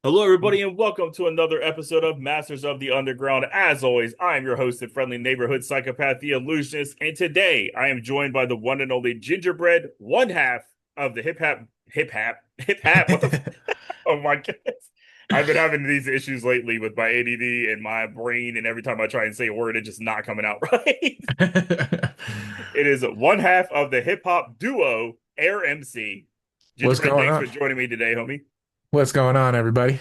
Hello, everybody, and welcome to another episode of Masters of the Underground. As always, I am your host and friendly neighborhood psychopath, the Illusionist, and today I am joined by the one and only Gingerbread, one half of the hip hop. What the? Oh my goodness! I've been having these issues lately with my ADD and my brain, and every time I try and say a word, it's just not coming out right. It is one half of the hip hop duo Air MC. What's Gingerbread, going thanks on? for joining me today, homie. What's going on, everybody?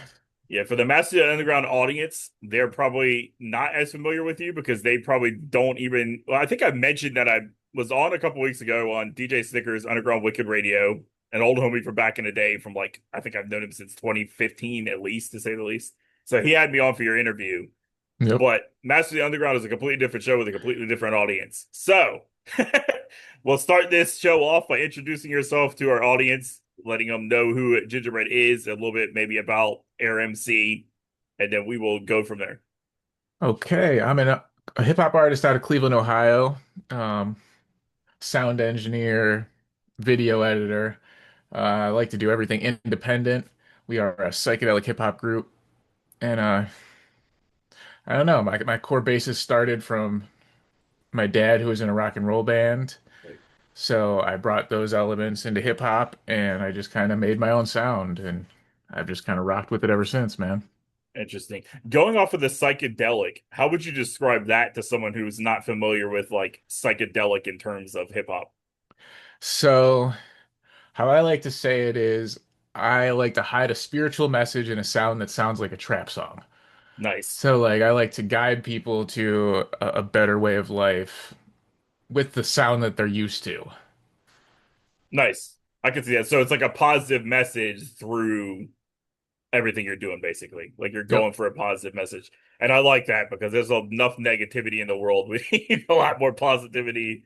Yeah, for the Master of the Underground audience, they're probably not as familiar with you because they probably don't even. Well, I think I mentioned that I was on a couple weeks ago on DJ Snicker's Underground Wicked Radio, an old homie from back in the day, from like I think I've known him since 2015 at least, to say the least. So he had me on for your interview. Yep. But Master of the Underground is a completely different show with a completely different audience. So we'll start this show off by introducing yourself to our audience, letting them know who Gingerbread is, a little bit maybe about Air MC, and then we will go from there. Okay, I'm a hip hop artist out of Cleveland, Ohio. Um, Sound engineer, video editor. I like to do everything independent. We are a psychedelic hip hop group, and I don't know. My core basis started from my dad, who was in a rock and roll band. So I brought those elements into hip hop, and I just kind of made my own sound, and I've just kind of rocked with it ever since, man. Interesting. Going off of the psychedelic, how would you describe that to someone who's not familiar with like psychedelic in terms of hip hop? So. How I like to say it is, I like to hide a spiritual message in a sound that sounds like a trap song. Nice. So, like, I like to guide people to a better way of life with the sound that they're used to. Nice. I can see that. So it's like a positive message through everything you're doing, basically. Like you're Yep, going for a positive message. And I like that because there's enough negativity in the world. We need a lot more positivity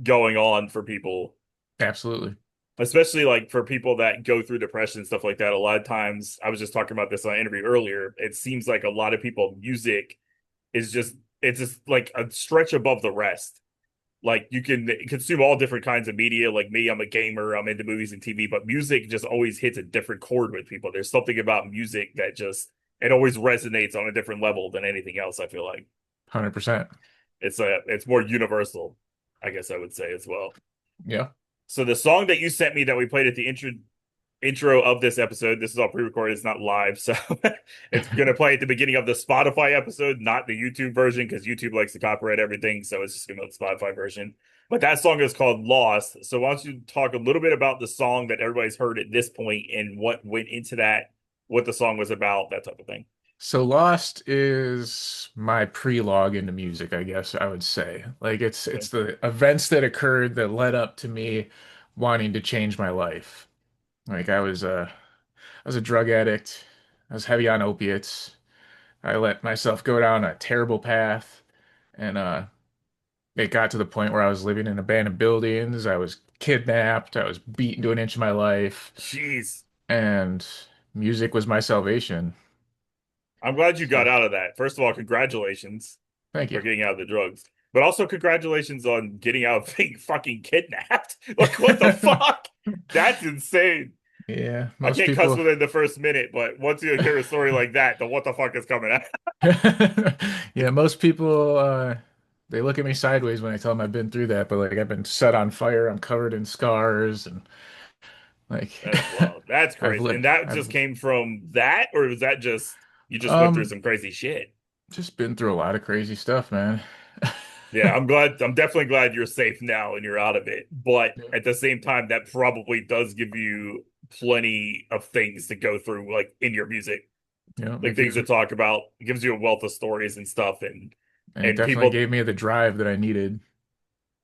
going on for people, absolutely. especially like for people that go through depression and stuff like that. A lot of times, I was just talking about this on an interview earlier. It seems like a lot of people, music is just, it's just like a stretch above the rest. Like you can consume all different kinds of media. Like me, I'm a gamer, I'm into movies and TV, but music just always hits a different chord with people. There's something about music that just it always resonates on a different level than anything else, I feel like. 100%. It's more universal, I guess I would say as well. Yeah. So the song that you sent me that we played at the intro of this episode. This is all pre-recorded, it's not live, so it's gonna play at the beginning of the Spotify episode, not the YouTube version, because YouTube likes to copyright everything, so it's just gonna be the Spotify version. But that song is called Lost. So why don't you talk a little bit about the song that everybody's heard at this point and what went into that, what the song was about, that type of thing. So Lost is my pre-log into music, I guess I would say. Like it's Okay. the events that occurred that led up to me wanting to change my life. Like I was a drug addict. I was heavy on opiates. I let myself go down a terrible path, and it got to the point where I was living in abandoned buildings. I was kidnapped. I was beaten to an inch of my life, Jeez. and music was my salvation. I'm glad you got So out of that. First of all, congratulations thank for you. getting out of the drugs. But also congratulations on getting out of being fucking kidnapped. Like what the fuck? That's insane. Yeah, I most can't cuss people. within the first minute, but once you hear a story like that, the what the fuck is coming out. Yeah, most people they look at me sideways when I tell them I've been through that, but like I've been set on fire, I'm covered in scars and like That's wild. That's I've crazy. And lived that I've just came from that, or was that just you just went through um some crazy shit? just been through a lot of crazy stuff, man. Yeah, I'm glad. I'm definitely glad you're safe now and you're out of it. But at the same time, that probably does give you plenty of things to go through, like in your music, Yeah, like things to talk about. It gives you a wealth of stories and stuff, it and definitely people, gave me the drive that I needed.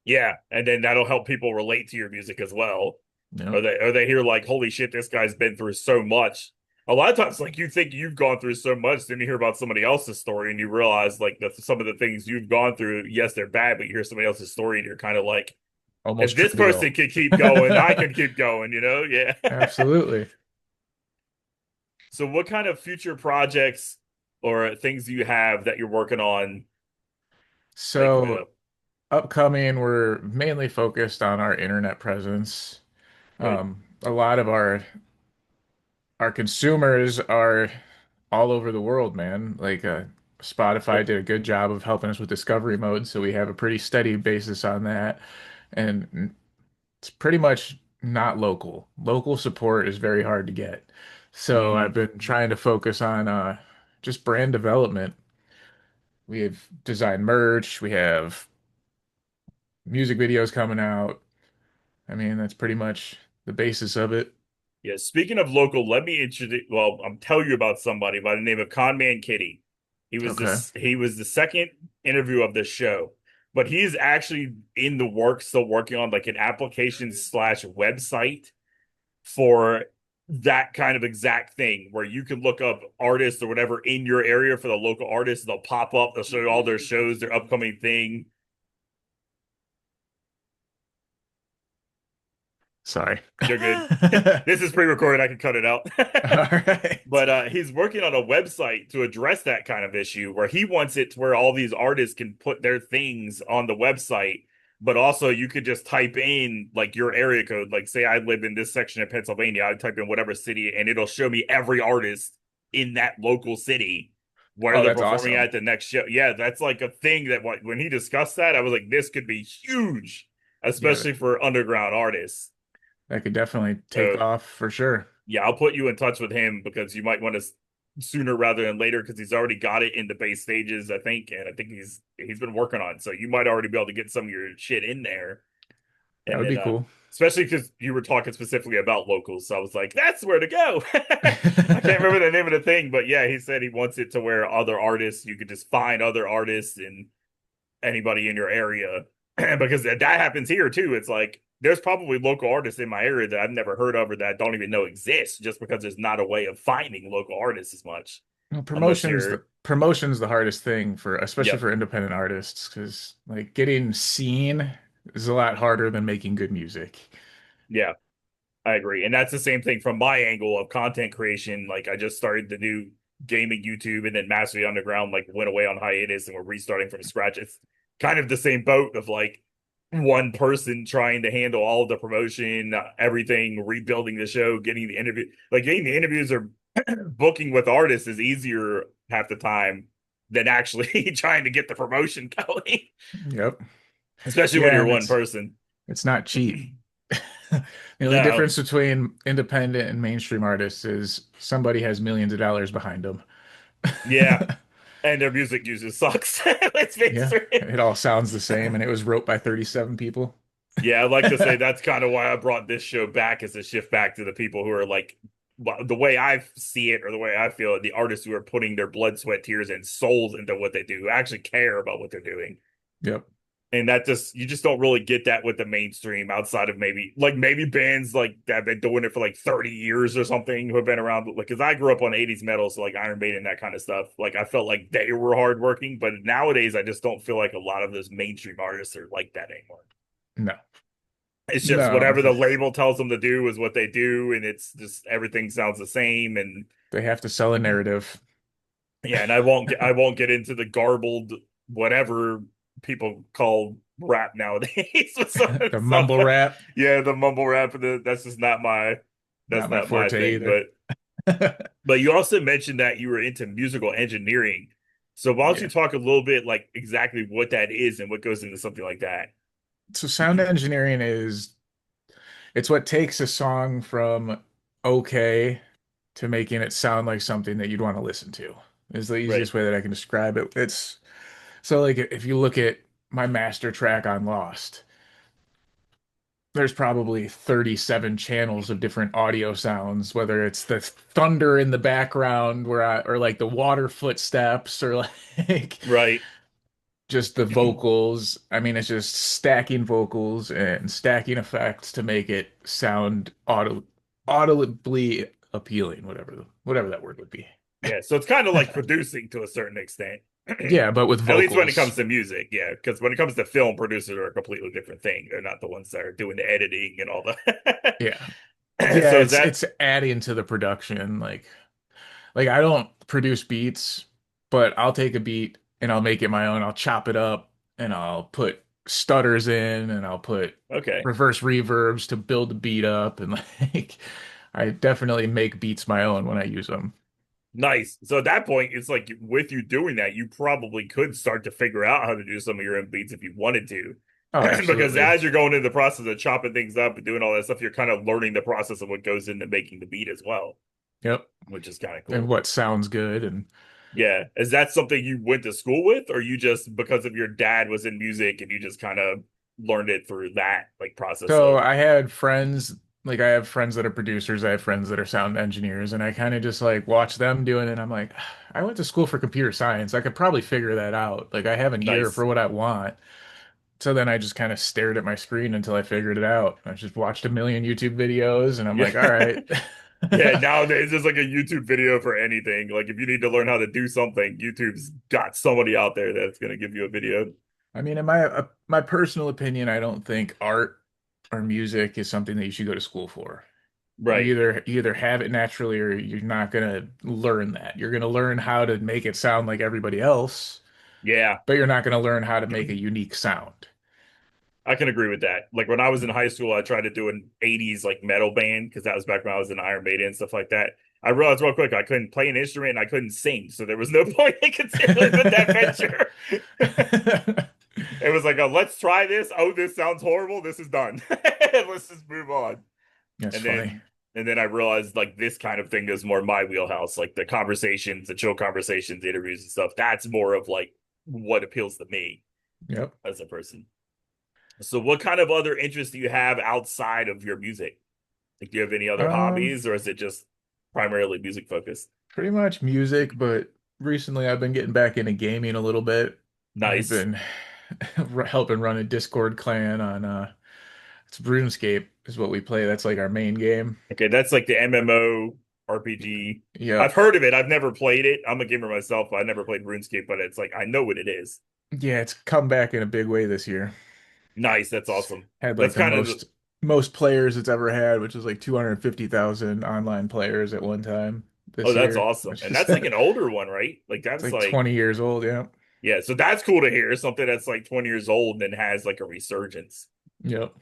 yeah, and then that'll help people relate to your music as well. Yeah, Or they hear like, holy shit, this guy's been through so much. A lot of times, like you think you've gone through so much, then you hear about somebody else's story and you realize like some of the things you've gone through, yes, they're bad, but you hear somebody else's story and you're kind of like, if almost this person trivial. can keep going, I can keep going, you know? Yeah. Absolutely. So what kind of future projects or things do you have that you're working on like coming So up? upcoming, we're mainly focused on our internet presence. Right. A lot of our our consumers are all over the world, man. Like Spotify Yep. did a good job of helping us with discovery mode, so we have a pretty steady basis on that. And it's pretty much not local. Local support is very hard to get. So I've Hmm. been trying to focus on just brand development. We have designed merch, we have music videos coming out. I mean, that's pretty much the basis of it. Yeah. Speaking of local, let me introduce. Well, I'm tell you about somebody by the name of Conman Kitty. He was Okay. this. He was the second interview of this show, but he's actually in the work, still working on like an application slash website for that kind of exact thing where you can look up artists or whatever in your area for the local artists. They'll pop up. They'll show you all their shows, their upcoming thing. Sorry. You're good. This is pre-recorded. I can cut it out. All right. But he's working on a website to address that kind of issue where he wants it to where all these artists can put their things on the website, but also you could just type in like your area code. Like, say I live in this section of Pennsylvania, I type in whatever city and it'll show me every artist in that local city where Oh, they're that's performing awesome. at the next show. Yeah, that's like a thing that when he discussed that, I was like, this could be huge, Yeah, especially for underground artists. that could definitely take So off for sure. yeah, I'll put you in touch with him because you might want to sooner rather than later because he's already got it in the base stages, I think, and I think he's been working on it. So you might already be able to get some of your shit in there, That and would then be cool. especially because you were talking specifically about locals, so I was like, that's where to go. I can't remember the name of the thing, but yeah, he said he wants it to where other artists you could just find other artists and anybody in your area because that happens here too. It's like there's probably local artists in my area that I've never heard of or that I don't even know exist just because there's not a way of finding local artists as much Well, unless you're promotion's the hardest thing for especially yep. for independent artists because like getting seen is a lot harder than making good music. Yeah, I agree. And that's the same thing from my angle of content creation. Like I just started the new gaming YouTube and then Mastery Underground like went away on hiatus and we're restarting from scratch. It's kind of the same boat of like one person trying to handle all of the promotion, everything, rebuilding the show, getting the interview, like getting the interviews or booking with artists is easier half the time than actually trying to get the promotion going, Yep. especially when Yeah, you're and one person. it's not cheap. The only No, difference between independent and mainstream artists is somebody has millions of dollars behind them. yeah, and their music usually sucks. Let's face Yeah, it. it all sounds the same, and it was wrote by 37 people. Yeah, I'd like to say that's kind of why I brought this show back as a shift back to the people who are like the way I see it or the way I feel it, the artists who are putting their blood, sweat, tears, and souls into what they do, who actually care about what they're doing. Yep. And that just you just don't really get that with the mainstream outside of maybe bands like that have been doing it for like 30 years or something who have been around like because I grew up on 80s metal, so like Iron Maiden, that kind of stuff. Like I felt like they were hardworking, but nowadays I just don't feel like a lot of those mainstream artists are like that anymore. No. It's just No. whatever the label tells them to do is what they do, and it's just everything sounds the same. And They have to sell a narrative. yeah, and I won't get into the garbled whatever people call rap nowadays. The So, mumble rap, yeah, the mumble rap, that's just not that's not my not my forte thing. either. But you also mentioned that you were into musical engineering. So why don't you Yeah. talk a little bit like exactly what that is and what goes into something like that? So sound engineering is it's what takes a song from okay to making it sound like something that you'd want to listen to. Is the Right, easiest way that I can describe it. It's so like if you look at my master track on Lost, there's probably 37 channels of different audio sounds, whether it's the thunder in the background or like the water footsteps or like right. just the vocals. I mean, it's just stacking vocals and stacking effects to make it sound audibly appealing, whatever that word would be. Yeah, so it's kind of like producing to a certain extent. Yeah, but with At least when it comes vocals. to music, yeah, because when it comes to film, producers are a completely different thing. They're not the ones that are doing the editing and all the. Yeah. Yeah, So is it's that it's adding to the production. Like I don't produce beats, but I'll take a beat and I'll make it my own. I'll chop it up and I'll put stutters in and I'll put okay? reverse reverbs to build the beat up and like I definitely make beats my own when I use them. Nice. So at that point, it's like with you doing that, you probably could start to figure out how to do some of your own beats if you wanted to. Oh, Because absolutely. as you're going into the process of chopping things up and doing all that stuff, you're kind of learning the process of what goes into making the beat as well, Yep. which is kind of And cool. what sounds good. And Yeah. Is that something you went to school with, or you just because of your dad was in music and you just kind of learned it through that like process so of I had friends, like I have friends that are producers, I have friends that are sound engineers, and I kind of just like watch them doing it. And I'm like, I went to school for computer science. I could probably figure that out. Like I have an ear nice. for what I want. So then I just kind of stared at my screen until I figured it out. I just watched a million YouTube videos and I'm Yeah. like, all right. Yeah, nowadays there's like a YouTube video for anything. Like if you need to learn how to do something, YouTube's got somebody out there that's gonna give you a video. I mean, in my personal opinion, I don't think art or music is something that you should go to school for. Right. You either have it naturally or you're not gonna learn that. You're gonna learn how to make it sound like everybody else, Yeah, but you're not gonna learn how to make a unique sound. I can agree with that. Like when I was in high school, I tried to do an 80s like metal band because that was back when I was in Iron Maiden and stuff like that. I realized real quick I couldn't play an instrument and I couldn't sing, so there was no point in continuing with that venture. It was like, let's try this. Oh, this sounds horrible. This is done. Let's just move on. That's And funny. then I realized like this kind of thing is more my wheelhouse, like the conversations, the chill conversations, the interviews and stuff. That's more of like what appeals to me Yep. as a person. So what kind of other interests do you have outside of your music? Like do you have any other Um, hobbies or is it just primarily music focused? Pretty much music, but recently I've been getting back into gaming a little bit. I've Nice. been helping run a Discord clan on it's RuneScape is what we play. That's like our main game. Okay, that's like the MMO RPG. I've Yep. heard of it. I've never played it. I'm a gamer myself. I never played RuneScape, but it's like I know what it is. Yeah, it's come back in a big way this year. Nice. That's It's awesome. had like That's the kind of the, most players it's ever had, which is like 250,000 online players at one time oh, this that's year, awesome. which And is that's like an older one, right? Like it's that's like like 20 years old. Yeah. yeah, so that's cool to hear. Something that's like 20 years old and has like a resurgence, Yep.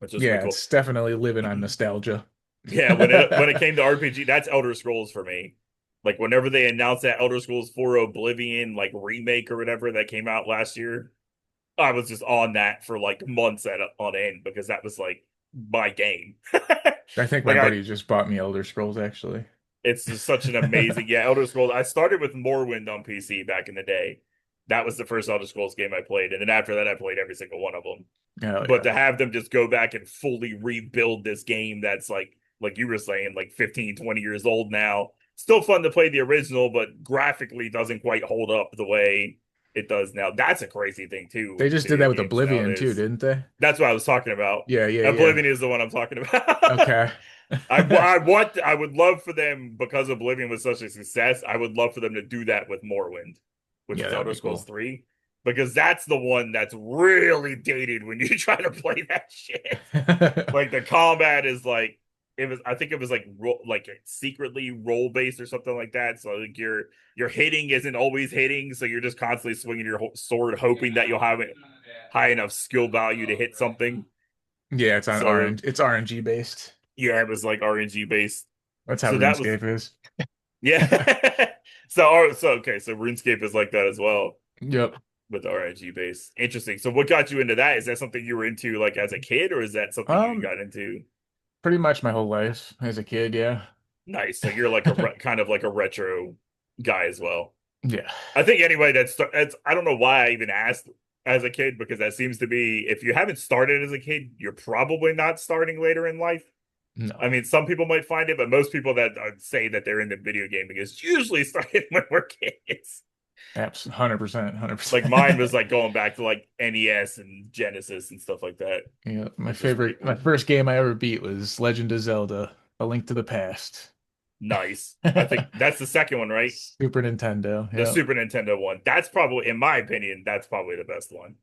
which is pretty Yeah, cool. it's definitely living on nostalgia. Yeah, when it came to RPG, that's Elder Scrolls for me. Like whenever they announced that Elder Scrolls 4 Oblivion like remake or whatever that came out last year, I was just on that for like months on end because that was like my game. I think my Like I buddy just bought me Elder Scrolls actually. it's just such an amazing yeah, Elder Scrolls. I started with Morrowind on PC back in the day. That was the first Elder Scrolls game I played, and then after that I played every single one of them. Hell But yeah. to have them just go back and fully rebuild this game that's like you were saying like 15, 20 years old now, still fun to play the original but graphically doesn't quite hold up the way it does now. That's a crazy thing too They with just did that video with games Oblivion too, nowadays. didn't they? That's what I was talking about. Yeah, yeah, yeah. Oblivion is the one I'm talking about. Okay. I would love for them because Oblivion was such a success. I would love for them to do that with Morrowind, which Yeah, is that'd Elder be Scrolls cool. 3, because that's the one that's really dated when you try to play that shit. Like the combat is like it was. I think it was like like secretly role based or something like that. So like your hitting isn't always hitting, so you're just constantly swinging your sword, hoping that you'll have it high enough skill value to hit something. Yeah, it's on So RNG. It's RNG based. yeah, it was like RNG based. That's how So that was RuneScape is. yeah. So okay, so RuneScape is like that as well Yep. with RNG base. Interesting. So what got you into that? Is that something you were into like as a kid, or is that something you Um, got into? Pretty much my whole life as a kid, yeah. Nice. So you're like a kind of like a retro guy as well. Yeah. I think anyway. That's I don't know why I even asked as a kid because that seems to be if you haven't started as a kid, you're probably not starting later in life. I No. mean, some people might find it, but most people that say that they're into video gaming is usually started when we're kids. Absolutely. 100%, Like mine was 100%. like going back to like NES and Genesis and stuff like that, Yeah, which is pretty my cool. first game I ever beat was Legend of Zelda: A Link to the Past. Nice. I think that's the second one, right? Super Nintendo. The Yep. Super Nintendo one. That's probably, in my opinion, that's probably the best one.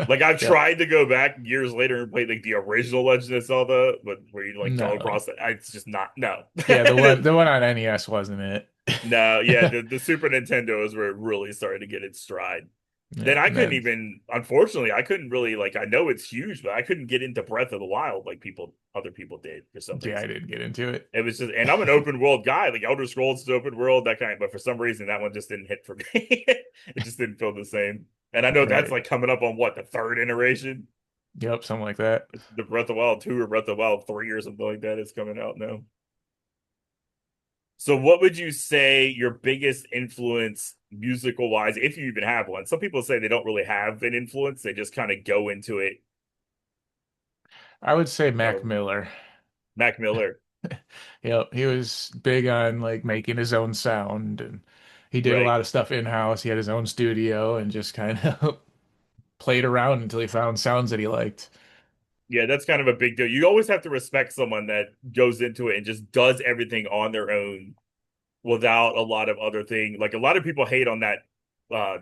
Like I've Yep. tried to go back years later and play like the original Legend of Zelda, but where you like go No. across it, it's just not no. Yeah, the one on NES wasn't it. No, yeah, the Super Nintendo is where it really started to get its stride. Then Yeah. I And couldn't then even, unfortunately, I couldn't really like. I know it's huge, but I couldn't get into Breath of the Wild like other people did for some yeah, I reason. didn't get into it. It was just, and I'm an open world guy. Like Elder Scrolls is open world, that kind. But for some reason, that one just didn't hit for me. It just didn't feel the same. And I know that's Right. like coming up on what, the third iteration. Yep, something like that. The Breath of the Wild 2 or Breath of the Wild 3 or something like that is coming out now. So, what would you say your biggest influence musical wise, if you even have one? Some people say they don't really have an influence, they just kind of go into it. I would say Mac However, Miller. Mac Miller, Yep, he was big on like making his own sound, and he did a right? lot of stuff in-house. He had his own studio and just kind of played around until he found sounds that he liked. Yeah, that's kind of a big deal. You always have to respect someone that goes into it and just does everything on their own without a lot of other thing. Like a lot of people hate on that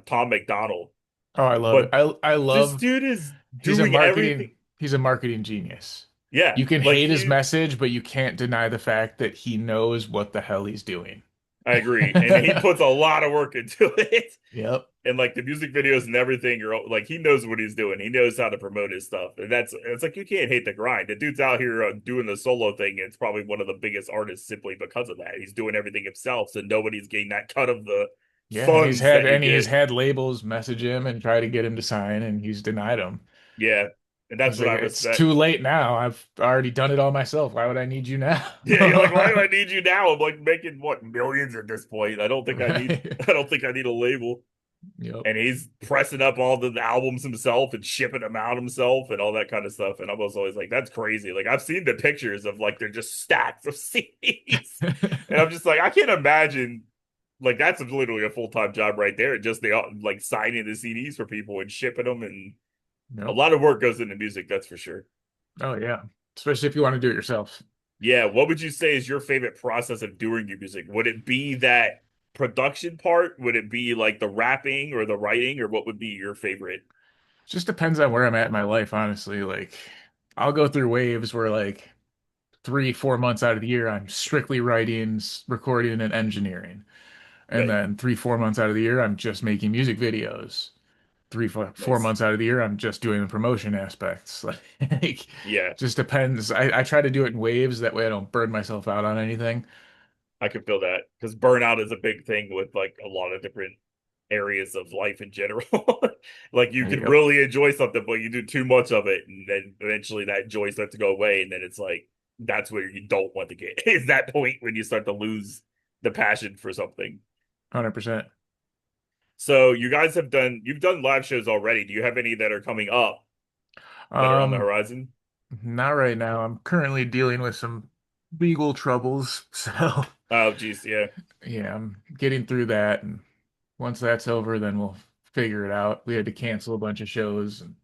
Tom McDonald, Oh, I love it. but I this love dude is doing everything. he's a marketing genius. Yeah, You can like hate his message, but you can't deny the fact that he knows what the hell he's doing. I agree. And he puts a lot of work into it. Yep, And like the music videos and everything, you're like he knows what he's doing. He knows how to promote his stuff, and that's it's like you can't hate the grind. The dude's out here doing the solo thing. And it's probably one of the biggest artists simply because of that. He's doing everything himself, so nobody's getting that cut of the yeah, funds that you and he's get. had labels message him and try to get him to sign, and he's denied them. Yeah, and that's He's what like, I it's respect. too late now. I've already done it all myself. Why would I need you now? Yeah, you're like, why do I need you now? I'm like making what millions at this point. I don't think I need. Right. I don't think I need a label. Yep. And he's pressing up all the albums himself and shipping them out himself and all that kind of stuff. And I was always like, that's crazy. Like I've seen the pictures of like they're just stacks of CDs, and I'm just like, I can't imagine. Like that's literally a full time job right there. Just they all like signing the CDs for people and shipping them, and a Yep. lot of work goes into music. That's for sure. Oh yeah. Especially if you want to do it yourself. Yeah, what would you say is your favorite process of doing your music? Would it be that production part? Would it be like the rapping or the writing, or what would be your favorite? Just depends on where I'm at in my life, honestly. Like I'll go through waves where like 3, 4 months out of the year I'm strictly writing, recording, and engineering. And Right. then 3, 4 months out of the year I'm just making music videos. Three, four Nice. months out of the year I'm just doing the promotion aspects. Like Yeah, just depends. I try to do it in waves, that way I don't burn myself out on anything. I can feel that because burnout is a big thing with like a lot of different areas of life in general. Like you could Yep. really enjoy something, but you do too much of it, and then eventually that joy starts to go away, and then it's like that's where you don't want to get is that point when you start to lose the passion for something. 100%. So you guys you've done live shows already. Do you have any that are coming up that are on the Um, horizon? Not right now. I'm currently dealing with some legal troubles. So, Oh, geez, yeah. yeah, I'm getting through that. And once that's over, then we'll figure it out. We had to cancel a bunch of shows, and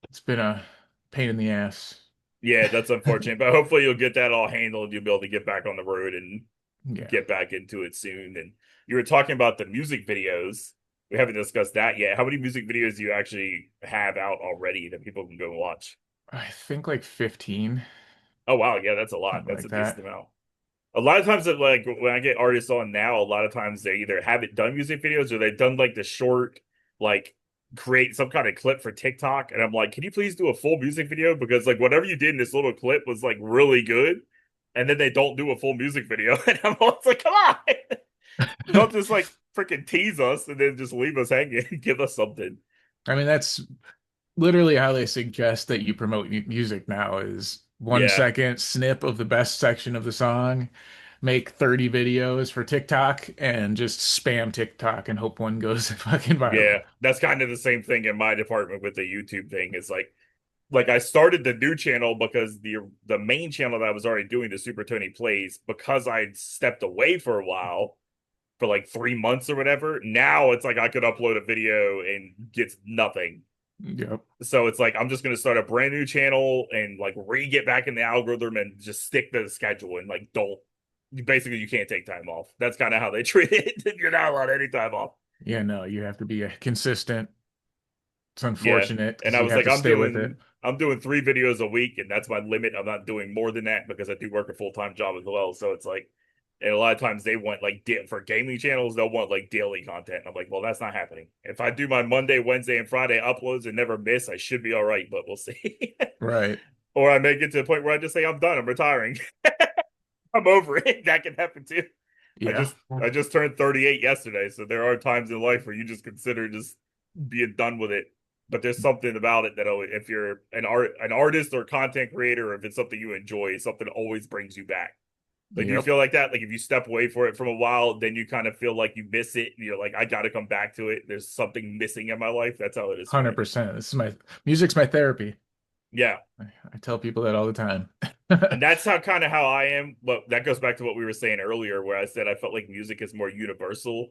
it's been a pain in the ass. Yeah, that's unfortunate, but hopefully you'll get that all handled. You'll be able to get back on the road and Yeah. get back into it soon. And you were talking about the music videos. We haven't discussed that yet. How many music videos do you actually have out already that people can go watch? I think like 15, Oh wow, yeah, that's a lot. something That's like a that. decent amount. A lot of times, like when I get artists on now, a lot of times they either haven't done music videos or they've done like the short, like create some kind of clip for TikTok. And I'm like, can you please do a full music video? Because like whatever you did in this little clip was like really good. And then they don't do a full music video. And I'm always like, come on. Don't just like freaking tease us and then just leave us hanging and give us something. I mean, that's literally how they suggest that you promote music now is one Yeah. second snip of the best section of the song, make 30 videos for TikTok, and just spam TikTok and hope one goes fucking Yeah. viral. That's kind of the same thing in my department with the YouTube thing. It's like I started the new channel because the main channel that I was already doing, the Super Tony Plays, because I'd stepped away for a while for like 3 months or whatever. Now it's like I could upload a video and gets nothing. Yep. So it's like I'm just gonna start a brand new channel and like get back in the algorithm and just stick to the schedule and like don't basically you can't take time off. That's kind of how they treat it. You're not allowed any time off. Yeah, no, you have to be consistent. It's Yeah. unfortunate And because I you was have like, to stay with it. I'm doing 3 videos a week, and that's my limit. I'm not doing more than that because I do work a full-time job as well. So it's like And a lot of times they want like for gaming channels, they'll want like daily content. And I'm like, well, that's not happening. If I do my Monday, Wednesday, and Friday uploads and never miss, I should be all right, but we'll see. Right. Or I may get to the point where I just say I'm done, I'm retiring. I'm over it. That can happen too. I Yeah. just I just turned 38 yesterday, so there are times in life where you just consider just being done with it. But there's something about it that if you're an artist or content creator, or if it's something you enjoy, something always brings you back. Like, do you Yep. feel like that? Like, if you step away for it from a while, then you kind of feel like you miss it, and you're like, I got to come back to it. There's something missing in my life. That's how it is for me. 100%. This is my music's my therapy. Yeah, I tell people that all the time. and that's how I am. But that goes back to what we were saying earlier, where I said I felt like music is more universal,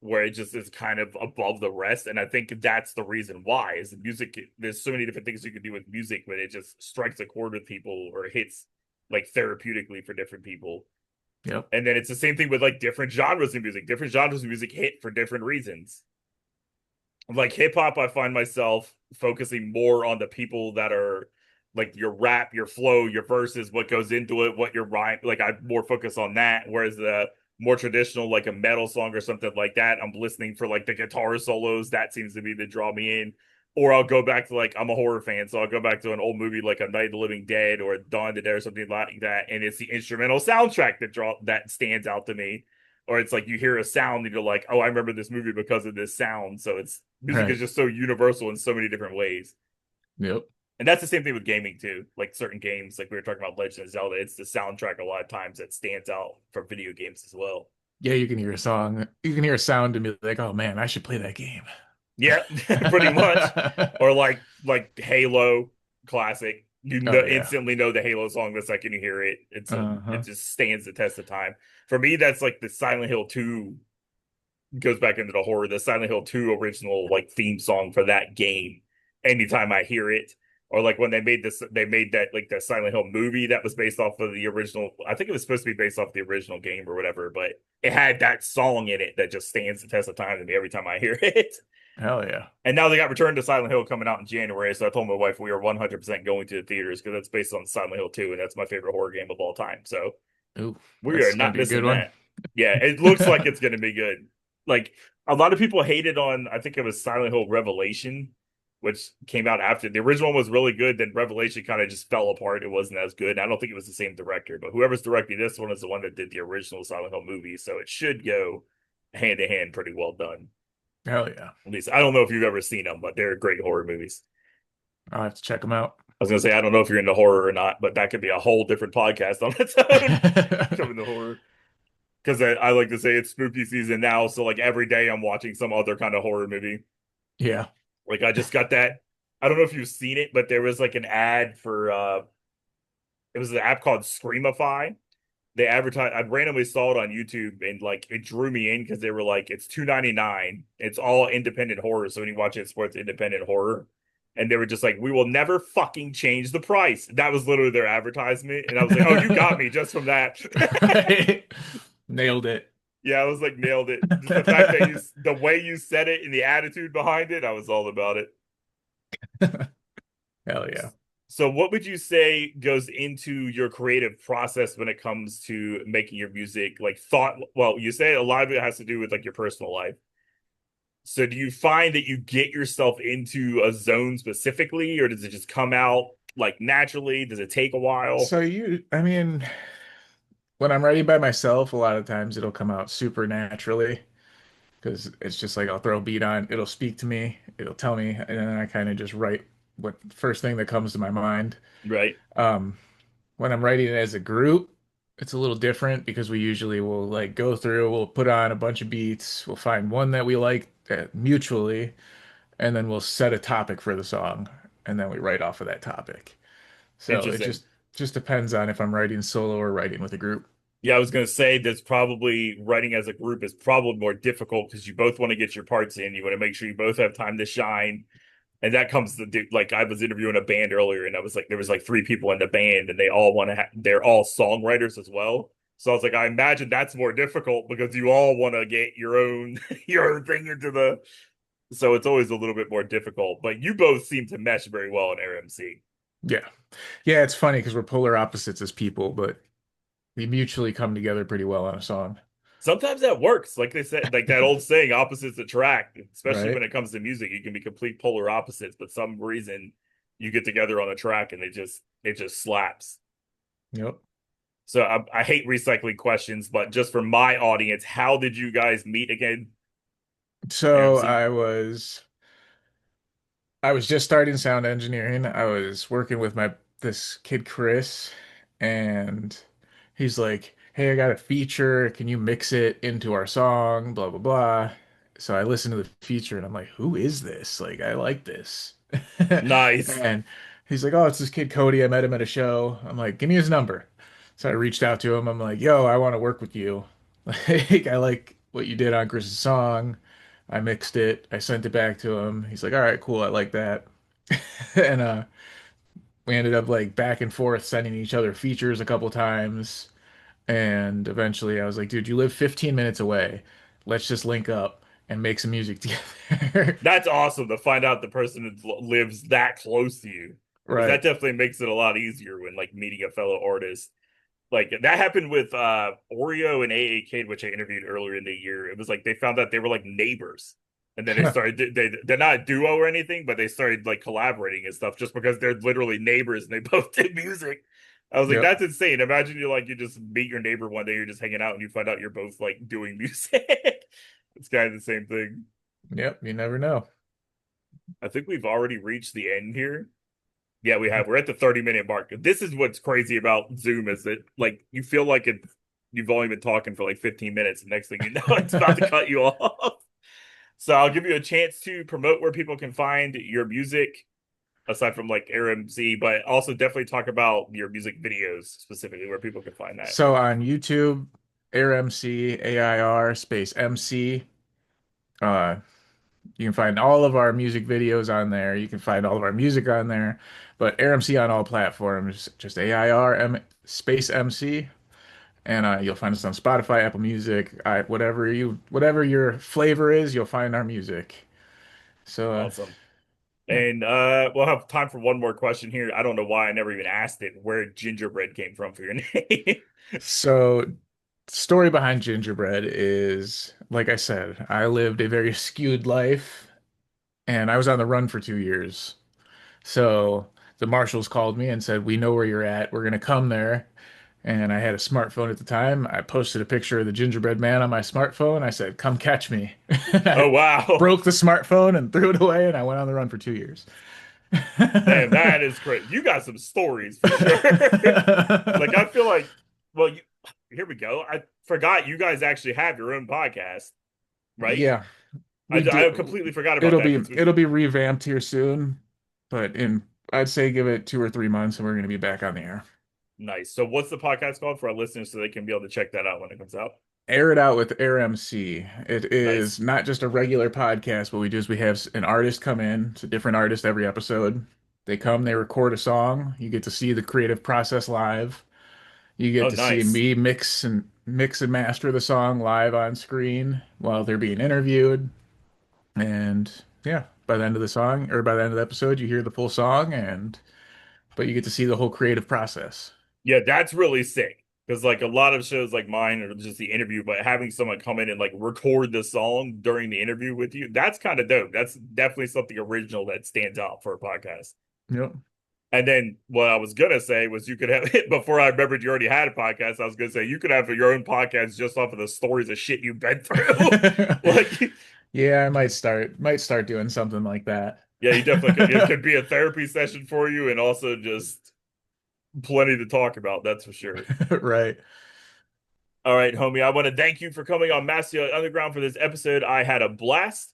where it just is kind of above the rest. And I think that's the reason why is the music. There's so many different things you can do with music, but it just strikes a chord with people or hits like therapeutically for different people. Yep. And then it's the same thing with like different genres of music. Different genres of music hit for different reasons. Like hip hop, I find myself focusing more on the people that are like your rap, your flow, your verses, what goes into it, what your rhyme. Like I more focus on that. Whereas the more traditional, like a metal song or something like that, I'm listening for like the guitar solos. That seems to be to draw me in. Or I'll go back to like I'm a horror fan, so I'll go back to an old movie like A Night of the Living Dead or Dawn of the Dead or something like that, and it's the instrumental soundtrack that stands out to me. Or it's like you hear a sound and you're like, oh, I remember this movie because of this sound. So it's music is Right. just so universal in so many different ways. Yep. And that's the same thing with gaming too. Like certain games, like we were talking about Legend of Zelda, it's the soundtrack a lot of times that stands out for video games as well. Yeah, you can hear a song, you can hear a sound and be like, oh man, I should play that game. Yeah, pretty much. Or like Halo classic. You know, Oh yeah. instantly know the Halo song the second you hear it. It Uh-huh. just stands the test of time. For me, that's like the Silent Hill 2 goes back into the horror. The Silent Hill 2 original like theme song for that game. Anytime I hear it, or like when they made that like the Silent Hill movie that was based off of the original. I think it was supposed to be based off the original game or whatever, but it had that song in it that just stands the test of time to me every time I hear it. Hell yeah. And now they got Return to Silent Hill coming out in January, so I told my wife we are 100% going to the theaters because that's based on Silent Hill 2, and that's my favorite horror game of all time. So Ooh, we are that's gonna not be a good missing one. that. Yeah, it looks like it's going to be good. Like a lot of people hated on, I think it was Silent Hill Revelation, which came out after the original one was really good. Then Revelation kind of just fell apart. It wasn't as good. And I don't think it was the same director, but whoever's directing this one is the one that did the original Silent Hill movie, so it should go hand to hand pretty well done. Hell yeah. At least I don't know if you've ever seen them, but they're great horror movies. I'll have to check them out. I was gonna say I don't know if you're into horror or not, but that could be a whole different podcast on its own. Coming to horror because I like to say it's spooky season now, so like every day I'm watching some other kind of horror movie. Yeah. Like I just got that. I don't know if you've seen it, but there was like an ad for it was an app called Screamify. They advertised. I randomly saw it on YouTube and like it drew me in because they were like it's $2.99. It's all independent horror. So when you watch it, it's independent horror. And they were just like, we will never fucking change the price. That was literally their advertisement. And I was like, oh, you got me just from that. Right. Nailed it. Yeah, I was like, nailed it. Just the fact that the way you said it and the attitude behind it, I was all about it. Hell yeah. So, what would you say goes into your creative process when it comes to making your music? Like, well, you say a lot of it has to do with like your personal life. So, do you find that you get yourself into a zone specifically, or does it just come out like naturally? Does it take a while? I mean, when I'm writing by myself, a lot of times it'll come out super naturally because it's just like I'll throw a beat on, it'll speak to me, it'll tell me, and then I kind of just write what first thing that comes to my mind. Right. Um, when I'm writing it as a group, it's a little different because we usually will like go through, we'll put on a bunch of beats, we'll find one that we like mutually, and then we'll set a topic for the song, and then we write off of that topic. So it Interesting. just depends on if I'm writing solo or writing with a group. Yeah, I was going to say that's probably writing as a group is probably more difficult because you both want to get your parts in. You want to make sure you both have time to shine. And that comes to like I was interviewing a band earlier, and I was like, there was like three people in the band, and they all want to they're all songwriters as well. So I was like, I imagine that's more difficult because you all want to get your own your own thing into the. So it's always a little bit more difficult. But you both seem to mesh very well in RMC. Yeah. Yeah, it's funny because we're polar opposites as people, but we mutually come together pretty well on a song, Sometimes that works. Like they said, like that old saying, opposites attract, especially when right? it comes to music. You can be complete polar opposites, but some reason you get together on a track and it just slaps. Yep. So I hate recycling questions, but just for my audience, how did you guys meet again? So AMC. I was just starting sound engineering. I was working with my this kid Chris, and he's like, "Hey, I got a feature. Can you mix it into our song?" Blah blah blah. So I listened to the feature, and I'm like, "Who is this? Like, I like this." Nice. And he's like, "Oh, it's this kid Cody. I met him at a show." I'm like, "Give me his number." So I reached out to him. I'm like, "Yo, I want to work with you. Like, I like what you did on Chris's song." I mixed it. I sent it back to him. He's like, "All right, cool. I like that." And we ended up like back and forth sending each other features a couple times. And eventually I was like, "Dude, you live 15 minutes away. Let's just link up and make some music together." That's awesome to find out the person that lives that close to you. Because that Right. definitely makes it a lot easier when like meeting a fellow artist. Like that happened with Oreo and AA Kid, which I interviewed earlier in the year. It was like they found out they were like neighbors. And then they started they're not a duo or anything, but they started like collaborating and stuff just because they're literally neighbors and they both did music. I was like, Yep. that's insane. Imagine you just meet your neighbor one day, you're just hanging out and you find out you're both like doing music. It's kind of the same thing. Yep. You never know. I think we've already reached the end here. Yeah, we have. We're at the 30-minute mark. This is what's crazy about Zoom is that like you feel like you've only been talking for like 15 minutes, and next thing you know, it's about to cut you off. So I'll give you a chance to promote where people can find your music, aside from like RMC, but also definitely talk about your music videos specifically where people can find that. So on YouTube, AirMC, AIR space MC. Uh, You can find all of our music videos on there. You can find all of our music on there. But AirMC on all platforms, just AIR space MC. And you'll find us on Spotify, Apple Music, whatever your flavor is, you'll find our music. So Awesome. yeah. And we'll have time for one more question here. I don't know why I never even asked it where gingerbread came from for your name. So story behind Gingerbread is, like I said, I lived a very skewed life and I was on the run for 2 years. So the marshals called me and said, "We know where you're at. We're gonna come there." And I had a smartphone at the time. I posted a picture of the gingerbread man on my smartphone. I said, "Come catch me." And Oh I wow. broke the smartphone and threw it away, and I went on the run for 2 years. Damn, that is crazy. You got some stories for sure. Like I feel like, well, here we go. I forgot you guys actually have your own podcast, right? Yeah, we I do. completely forgot about It'll that be because it'll be revamped here soon, but in I'd say give it 2 or 3 months, and we're gonna be back on the air. nice. So, what's the podcast called for our listeners so they can be able to check that out when it comes out? Air It Out with Air MC. It is Nice. not just a regular podcast. What we do is we have an artist come in. It's a different artist every episode. They come, they record a song. You get to see the creative process live. You get Oh, to see nice. me mix and master the song live on screen while they're being interviewed. And yeah, by the end of the song or by the end of the episode, you hear the full song and but you get to see the whole creative process. Yeah, that's really sick. Because like a lot of shows like mine are just the interview, but having someone come in and like record the song during the interview with you, that's kind of dope. That's definitely something original that stands out for a podcast. Yep. And then what I was gonna say was you could have before I remembered you already had a podcast. I was gonna say you could have your own podcast just off of the stories of shit you've been through. Like, Yeah, I might start doing something like that. yeah, you definitely could. It could be a therapy session for you, and also just plenty to talk about. That's for sure. Right. All right, homie. I want to thank you for coming on Master Underground for this episode. I had a blast.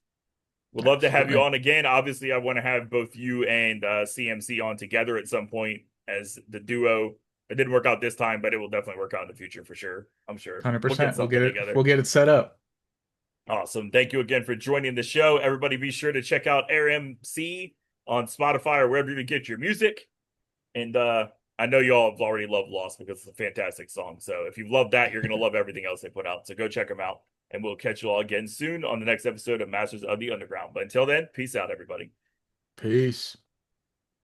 Would love to have you Absolutely. on again. Obviously, I want to have both you and CMC on together at some point as the duo. It didn't work out this time, but it will definitely work out in the future for sure. I'm sure we'll get 100%. We'll something get it. together. We'll get it set up. Awesome. Thank you again for joining the show. Everybody be sure to check out RMC on Spotify or wherever you get your music. And I know y'all have already loved Lost because it's a fantastic song. So if you love that, you're going to love everything else they put out. So go check them out. And we'll catch you all again soon on the next episode of Masters of the Underground. But until then, peace out, everybody. Peace.